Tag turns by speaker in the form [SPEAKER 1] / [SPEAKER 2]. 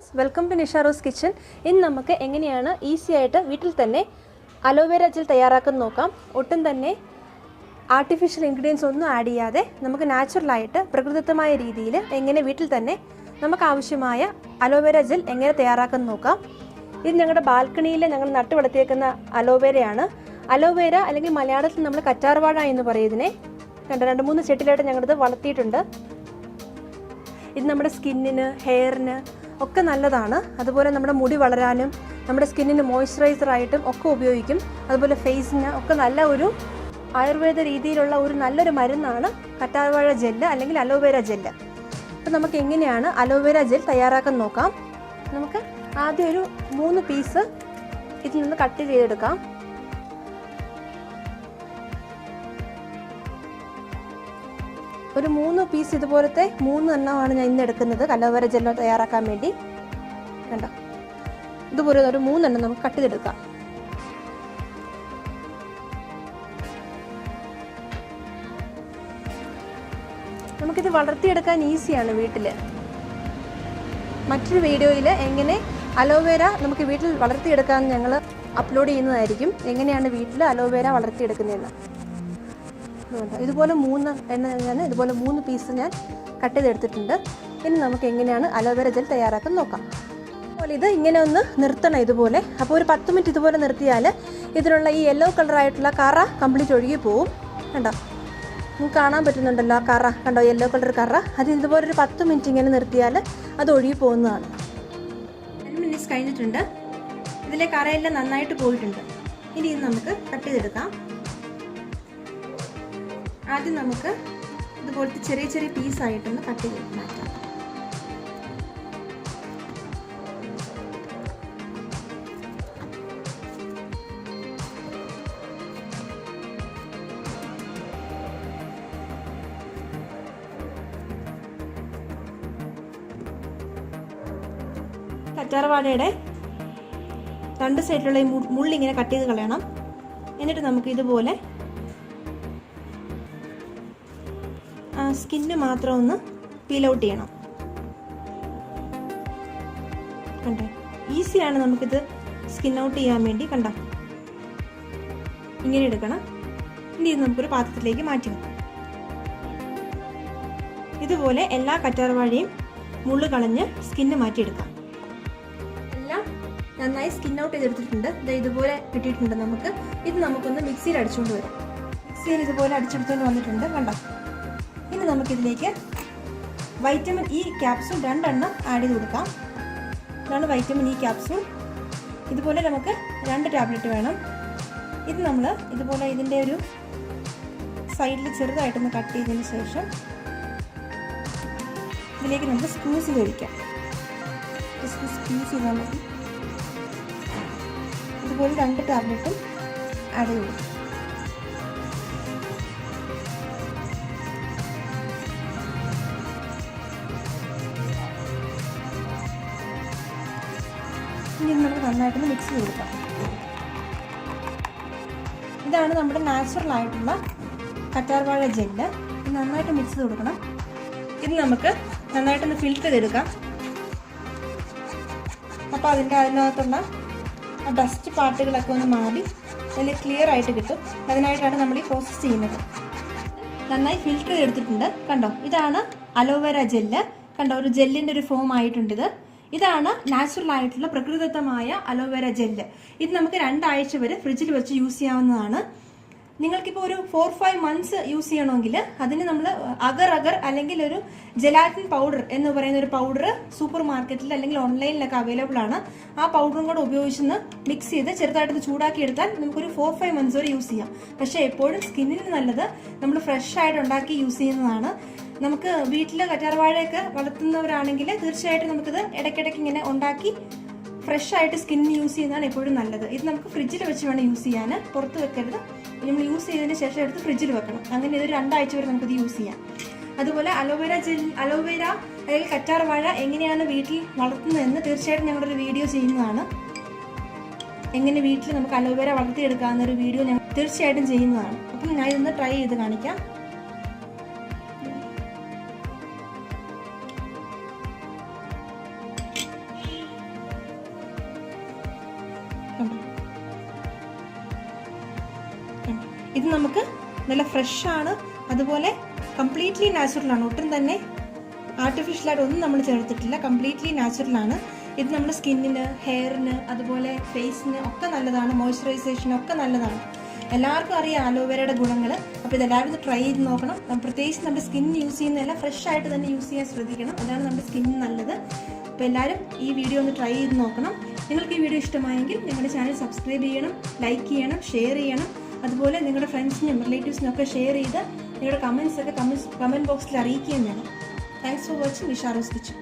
[SPEAKER 1] Friends, welcome to നിഷാറോസ് kitchen. ഇന്ന് നമുക്ക് എങ്ങനെയാണ് ഈസി ആയിട്ട് വീട്ടിൽ തന്നെ അലോവേര ജെൽ തയ്യാറാക്കാൻ നോക്കാം. ഒട്ടും തന്നെ ആർട്ടിഫിഷ്യൽ ഇൻഗ്രീഡിയൻസ് ഒന്നും ആഡ് ചെയ്യാതെ നമുക്ക് നാച്ചുറലായിട്ട് പ്രകൃതിദത്തമായ രീതിയിൽ എങ്ങനെ വീട്ടിൽ തന്നെ നമുക്ക് ആവശ്യമായ അലോവേര ജെൽ എങ്ങനെ തയ്യാറാക്കാൻ നോക്കാം. ഇത് ഞങ്ങളുടെ ബാൽക്കണിയിൽ ഞങ്ങൾ നട്ടു വളർത്തിയേക്കുന്ന അലോവേരയാണ്. അലോവേര അല്ലെങ്കിൽ മലയാളത്തിൽ നമ്മൾ കറ്റാർവാഴ എന്ന് പറയുന്നതിനെ രണ്ട് മൂന്ന് ചെട്ടിലായിട്ട് ഞങ്ങളിത് വളർത്തിയിട്ടുണ്ട്. ഇത് നമ്മുടെ സ്കിന്നിന്, ഹെയറിന് ഒക്കെ നല്ലതാണ്. അതുപോലെ നമ്മുടെ മുടി വളരാനും നമ്മുടെ സ്കിന്നിന് മോയ്സ്ചറൈസറായിട്ടും ഒക്കെ ഉപയോഗിക്കും. അതുപോലെ ഫേസിന് ഒക്കെ നല്ല ഒരു ആയുർവേദ രീതിയിലുള്ള ഒരു നല്ലൊരു മരുന്നാണ് കറ്റാർവാഴ ജെല്ല് അല്ലെങ്കിൽ അലോവേര ജെല്ല്. അപ്പോൾ നമുക്ക് എങ്ങനെയാണ് അലോവേര ജെൽ തയ്യാറാക്കാൻ നോക്കാം. നമുക്ക് ആദ്യം ഒരു 3 പീസ് ഇതിൽ നിന്ന് കട്ട് ചെയ്തെടുക്കാം. ഒരു 3 പീസ് ഇതുപോലത്തെ 3 എണ്ണമാണ് ഞാൻ ഇന്ന് എടുക്കുന്നത് അലോവേര ജെൽ തയ്യാറാക്കാൻ വേണ്ടി. കണ്ടോ, ഇതുപോലെ ഒരു 3 എണ്ണം നമുക്ക് കട്ട് ചെയ്തെടുക്കാം. നമുക്കിത് വളർത്തിയെടുക്കാൻ ഈസിയാണ് വീട്ടിൽ. മറ്റൊരു വീഡിയോയിൽ എങ്ങനെ അലോവേര നമുക്ക് വീട്ടിൽ വളർത്തിയെടുക്കാൻ ഞങ്ങൾ അപ്ലോഡ് ചെയ്യുന്നതായിരിക്കും. എങ്ങനെയാണ് വീട്ടിൽ അലോവേര വളർത്തിയെടുക്കുന്നതെന്ന്. ഇതുപോലെ 3 എണ്ണ ഞാൻ ഇതുപോലെ 3 പീസ് ഞാൻ കട്ട് ചെയ്തെടുത്തിട്ടുണ്ട്. ഇനി നമുക്ക് എങ്ങനെയാണ് അലോവേര ജെൽ തയ്യാറാക്കാൻ നോക്കാം. അതുപോലെ ഇത് ഇങ്ങനെ ഒന്ന് നിർത്തണം ഇതുപോലെ. അപ്പോൾ ഒരു 10 മിനിറ്റ് ഇതുപോലെ നിർത്തിയാൽ ഇതിലുള്ള ഈ യെല്ലോ കളറായിട്ടുള്ള കറ കംപ്ലീറ്റ് ഒഴുകി പോവും. കണ്ടോ, നിങ്ങൾക്ക് കാണാൻ പറ്റുന്നുണ്ടല്ലോ ആ കറ. കണ്ടോ, യെല്ലോ കളർ കറ. അത് ഇതുപോലെ ഒരു 10 മിനിറ്റ് ഇങ്ങനെ നിർത്തിയാൽ അത് ഒഴുകി പോകുന്നതാണ്. 10 മിനിറ്റ്സ് കഴിഞ്ഞിട്ടുണ്ട്. ഇതിലെ കറയെല്ലാം നന്നായിട്ട് പോയിട്ടുണ്ട്. ഇനി ഇത് നമുക്ക് കട്ട് ചെയ്തെടുക്കാം. ആദ്യം നമുക്ക് ഇതുപോലത്തെ ചെറിയ ചെറിയ പീസായിട്ടൊന്ന് കട്ട് ചെയ്ത് മാറ്റാം. കറ്റാർവാഴയുടെ 2 സൈഡിലുള്ള ഈ മുള്ളിങ്ങനെ കട്ട് ചെയ്ത് കളയണം. എന്നിട്ട് നമുക്ക് ഇതുപോലെ സ്കിന്ന് മാത്രം ഒന്ന് പീൽ ഔട്ട് ചെയ്യണം. കണ്ടോ, ഈസിയാണ് നമുക്കിത് സ്കിൻ ഔട്ട് ചെയ്യാൻ വേണ്ടി. കണ്ടോ, ഇങ്ങനെ എടുക്കണം. ഇനി ഇത് നമുക്കൊരു പാത്രത്തിലേക്ക് മാറ്റി വെക്കാം. ഇതുപോലെ എല്ലാ കറ്റാർവാഴയും മുള്ള് കളഞ്ഞ് സ്കിന്ന് മാറ്റിയെടുക്കാം. എല്ലാം നന്നായി സ്കിൻ ഔട്ട് ചെയ്തെടുത്തിട്ടുണ്ട്. ഇതുപോലെ കിട്ടിയിട്ടുണ്ട് നമുക്ക്. ഇത് നമുക്കൊന്ന് മിക്സിയിൽ അടിച്ചുകൊണ്ട് വരാം. മിക്സിയിൽ ഇതുപോലെ അടിച്ചെടുത്തുകൊണ്ട് വന്നിട്ടുണ്ട്. കണ്ടോ, ഇനി നമുക്കിതിലേക്ക് വൈറ്റമിൻ ഇ ക്യാപ്സൂൾ 2 എണ്ണം ആഡ് ചെയ്ത് കൊടുക്കാം. ഇതാണ് വൈറ്റമിൻ ഇ ക്യാപ്സൂൾ. ഇതുപോലെ നമുക്ക് 2 ടാബ്ലറ്റ് വേണം. ഇത് നമ്മൾ ഇതുപോലെ ഇതിൻ്റെ ഒരു സൈഡിൽ ചെറുതായിട്ടൊന്ന് കട്ട് ചെയ്തതിന് ശേഷം ഇതിലേക്ക് നമുക്ക് സ്ക്യൂസ് ചെയ്ത് ഒഴിക്കാം. ജസ്റ്റ് സ്ക്യൂസ് ചെയ്താൽ മതി. ഇതുപോലെ 2 ടാബ്ലറ്റും ആഡ് ചെയ്ത് കൊടുക്കാം. ഇനി നമുക്ക് നന്നായിട്ടൊന്ന് മിക്സ് ചെയ്ത് കൊടുക്കാം. ഇതാണ് നമ്മുടെ നാച്ചുറൽ ആയിട്ടുള്ള കറ്റാർവാഴ ജെല്ല്. ഇത് നന്നായിട്ട് മിക്സ് ചെയ്ത് കൊടുക്കണം. ഇത് നമുക്ക് നന്നായിട്ടൊന്ന് ഫിൽറ്റർ ചെയ്തെടുക്കാം. അപ്പോൾ അതിനകത്തുള്ള ആ ഡസ്റ്റ് പാർട്ടുകളൊക്കെ ഒന്ന് മാറി നല്ല ക്ലിയർ ആയിട്ട് കിട്ടും. അതിനായിട്ടാണ് നമ്മൾ ഈ പ്രോസസ്സ് ചെയ്യുന്നത്. നന്നായി ഫിൽറ്റർ ചെയ്തെടുത്തിട്ടുണ്ട്. കണ്ടോ, ഇതാണ് അലോവേര ജെല്ല്. കണ്ടോ, ഒരു ജെല്ലിൻ്റെ ഒരു ഫോം ആയിട്ടുണ്ട്. ഇതാണ് നാച്ചുറൽ ആയിട്ടുള്ള പ്രകൃതിദത്തമായ അലോവേര ജെല്ല്. ഇത് നമുക്ക് 2 ആഴ്ച വരെ ഫ്രിഡ്ജിൽ വെച്ച് യൂസ് ചെയ്യാവുന്നതാണ്. നിങ്ങൾക്കിപ്പോൾ ഒരു 4-5 മന്ത്സ് യൂസ് ചെയ്യണമെങ്കിൽ അതിന് നമ്മൾ അഗർ അല്ലെങ്കിൽ ഒരു ജെലാറ്റിൻ പൗഡർ എന്ന് പറയുന്ന ഒരു പൗഡർ സൂപ്പർ മാർക്കറ്റിൽ അല്ലെങ്കിൽ ഓൺലൈനിലൊക്കെ അവൈലബിൾ ആണ്. ആ പൗഡറും കൂടെ ഉപയോഗിച്ചൊന്ന് മിക്സ് ചെയ്ത് ചെറുതായിട്ടൊന്ന് ചൂടാക്കി എടുത്താൽ നമുക്കൊരു 4-5 മന്ത്സ് വരെ യൂസ് ചെയ്യാം. പക്ഷേ എപ്പോഴും സ്കിന്നിന് നല്ലത് നമ്മൾ ഫ്രഷ് ആയിട്ട് ഉണ്ടാക്കി യൂസ് ചെയ്യുന്നതാണ്. നമുക്ക് വീട്ടിൽ കറ്റാർവാഴയൊക്കെ വളർത്തുന്നവരാണെങ്കിൽ തീർച്ചയായിട്ടും നമുക്കിത് ഇടയ്ക്കിടയ്ക്ക് ഇങ്ങനെ ഉണ്ടാക്കി ഫ്രഷ് ആയിട്ട് സ്കിന്നിന് യൂസ് ചെയ്യുന്നതാണ് എപ്പോഴും നല്ലത്. ഇത് നമുക്ക് ഫ്രിഡ്ജിൽ വെച്ച് വേണം യൂസ് ചെയ്യാൻ. പുറത്ത് വെക്കരുത്. നമ്മൾ യൂസ് ചെയ്തതിന് ശേഷം എടുത്ത് ഫ്രിഡ്ജിൽ വെക്കണം. അങ്ങനെ ഇതൊരു 2 ആഴ്ച വരെ നമുക്കിത് യൂസ് ചെയ്യാം. അതുപോലെ അലോവേര അല്ലെങ്കിൽ കറ്റാർവാഴ എങ്ങനെയാണ് വീട്ടിൽ വളർത്തുന്നതെന്ന് തീർച്ചയായിട്ടും ഞങ്ങളൊരു വീഡിയോ ചെയ്യുന്നതാണ്. എങ്ങനെ വീട്ടിൽ നമുക്ക് അലോവേര വളർത്തിയെടുക്കാവുന്നൊരു വീഡിയോ ഞങ്ങൾ തീർച്ചയായിട്ടും ചെയ്യുന്നതാണ്. അപ്പം ഞാൻ ഇതൊന്ന് ട്രൈ ചെയ്ത് കാണിക്കാം. ഇത് നമുക്ക് നല്ല ഫ്രഷാണ്, അതുപോലെ കംപ്ലീറ്റ്ലി നാച്ചുറലാണ്. ഒട്ടും തന്നെ ആർട്ടിഫിഷ്യലായിട്ട് ഒന്നും നമ്മൾ ചേർത്തിട്ടില്ല, കംപ്ലീറ്റ്ലി നാച്ചുറലാണ്. ഇത് നമ്മുടെ സ്കിന്നിന്, ഹെയറിന്, അതുപോലെ ഫേസിന് ഒക്കെ നല്ലതാണ്. മോയ്സ്ചറൈസേഷനൊക്കെ നല്ലതാണ്. എല്ലാവർക്കും അറിയാം അലോവേരയുടെ ഗുണങ്ങൾ. അപ്പോൾ ഇതെല്ലാവരും ഒന്ന് ട്രൈ ചെയ്ത് നോക്കണം. പ്രത്യേകിച്ച് നമ്മുടെ സ്കിൻ യൂസ് ചെയ്യുന്നതെല്ലാം ഫ്രഷ് ആയിട്ട് തന്നെ യൂസ് ചെയ്യാൻ ശ്രദ്ധിക്കണം. അതാണ് നമ്മുടെ സ്കിന്നിന് നല്ലത്. അപ്പോൾ എല്ലാവരും ഈ വീഡിയോ ഒന്ന് ട്രൈ ചെയ്ത് നോക്കണം. നിങ്ങൾക്ക് ഈ വീഡിയോ ഇഷ്ടമായെങ്കിൽ ഞങ്ങളുടെ ചാനൽ സബ്സ്ക്രൈബ് ചെയ്യണം, ലൈക്ക് ചെയ്യണം, ഷെയർ ചെയ്യണം. അതുപോലെ നിങ്ങളുടെ ഫ്രണ്ട്സിനും റിലേറ്റീവ്സിനും ഒക്കെ ഷെയർ ചെയ്ത് നിങ്ങളുടെ കമൻസ് ഒക്കെ കമൻറ്റ് ബോക്സിൽ അറിയിക്കുകയും വേണം. Thanks for watching Nisha kitchen.